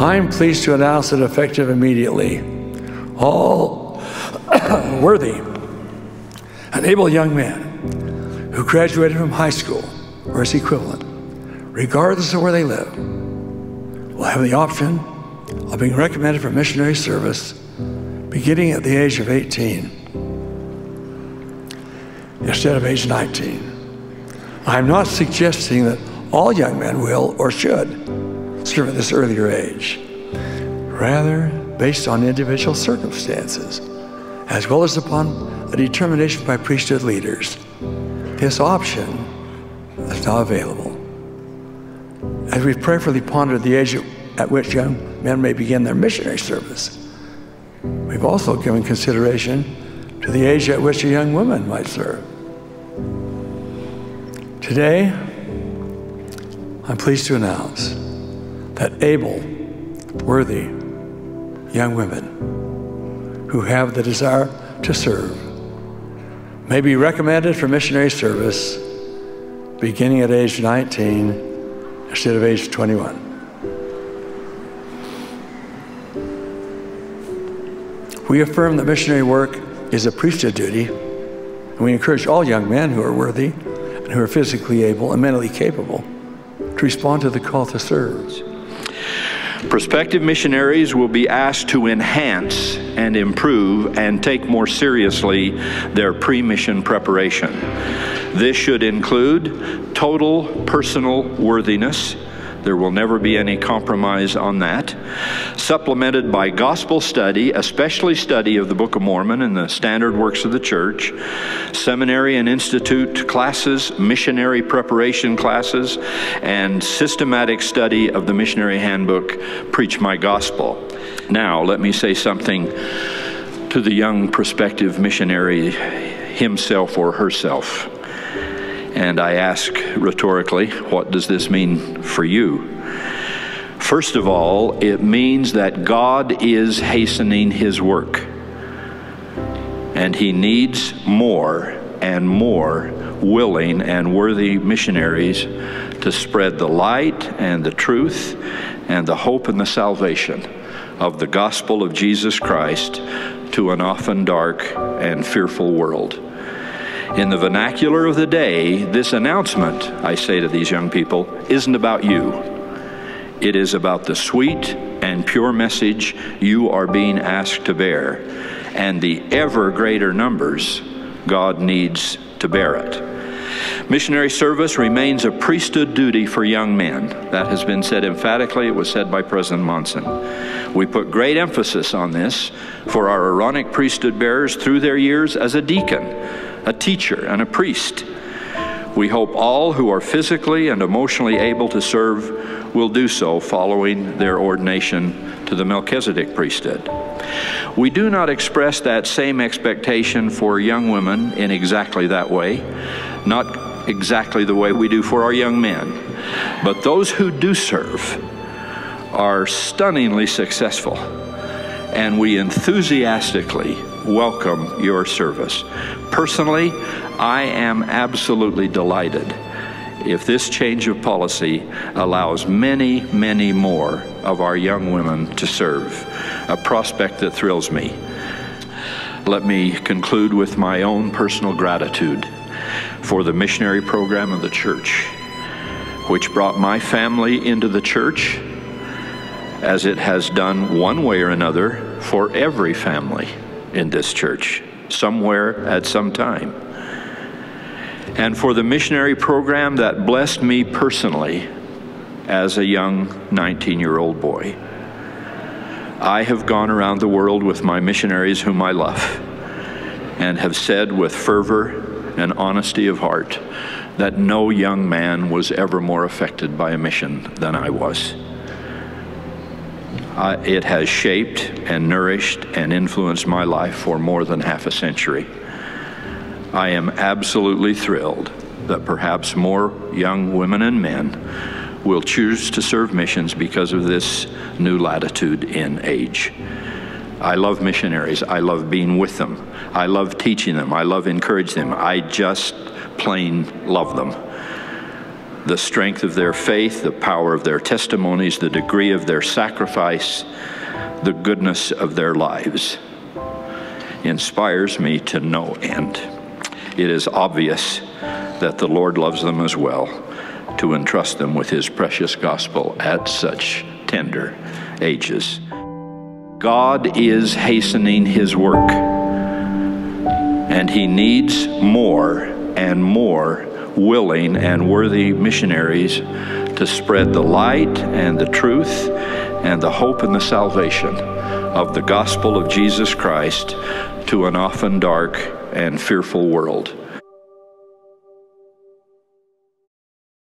I'm pleased to announce that effective immediately, all worthy and able young men who graduated from high school or its equivalent, regardless of where they live, will have the option of being recommended for missionary service beginning at the age of 18 instead of age 19. I'm not suggesting that all young men will or should serve at this earlier age. Rather, based on individual circumstances, as well as upon a determination by priesthood leaders, this option is now available. As we've prayerfully pondered the age at which young men may begin their missionary service, we've also given consideration to the age at which a young woman might serve. Today, I'm pleased to announce that able, worthy young women who have the desire to serve may be recommended for missionary service beginning at age 19 instead of age 21. We affirm that missionary work is a priesthood duty, and we encourage all young men who are worthy and who are physically able and mentally capable to respond to the call to serve. Prospective missionaries will be asked to enhance and improve and take more seriously their pre-mission preparation. This should include total personal worthiness. There will never be any compromise on that. Supplemented by gospel study, especially study of the Book of Mormon and the standard works of the church, seminary and institute classes, missionary preparation classes, and systematic study of the missionary handbook, Preach My Gospel. Now, let me say something to the young prospective missionary himself or herself. And I ask rhetorically, what does this mean for you? First of all, it means that God is hastening His work. And He needs more and more willing and worthy missionaries to spread the light and the truth and the hope and the salvation of the gospel of Jesus Christ to an often dark and fearful world. In the vernacular of the day, this announcement, I say to these young people, isn't about you. It is about the sweet and pure message you are being asked to bear, and the ever greater numbers God needs to bear it. Missionary service remains a priesthood duty for young men. That has been said emphatically. It was said by President Monson. We put great emphasis on this for our Aaronic priesthood bearers through their years as a deacon, a teacher, and a priest. We hope all who are physically and emotionally able to serve will do so following their ordination to the Melchizedek priesthood. We do not express that same expectation for young women in exactly that way, not exactly the way we do for our young men. But those who do serve are stunningly successful, and we enthusiastically welcome your service. Personally, I am absolutely delighted if this change of policy allows many, many more of our young women to serve, a prospect that thrills me. Let me conclude with my own personal gratitude for the missionary program of the church, which brought my family into the church, as it has done one way or another for every family in this church, somewhere at some time. And for the missionary program that blessed me personally as a young 19-year-old boy. I have gone around the world with my missionaries whom I love, and have said with fervor and honesty of heart that no young man was ever more affected by a mission than I was. It has shaped and nourished and influenced my life for more than half a century. I am absolutely thrilled that perhaps more young women and men will choose to serve missions because of this new latitude in age. I love missionaries. I love being with them. I love teaching them. I love encouraging them. I just plain love them. the strength of their faith, the power of their testimonies, the degree of their sacrifice, the goodness of their lives inspires me to no end. It is obvious that the Lord loves them as well, to entrust them with his precious gospel at such tender ages. God is hastening his work, and he needs more and more willing and worthy missionaries to spread the light and the truth and the hope and the salvation of the gospel of Jesus Christ to an often dark and fearful world.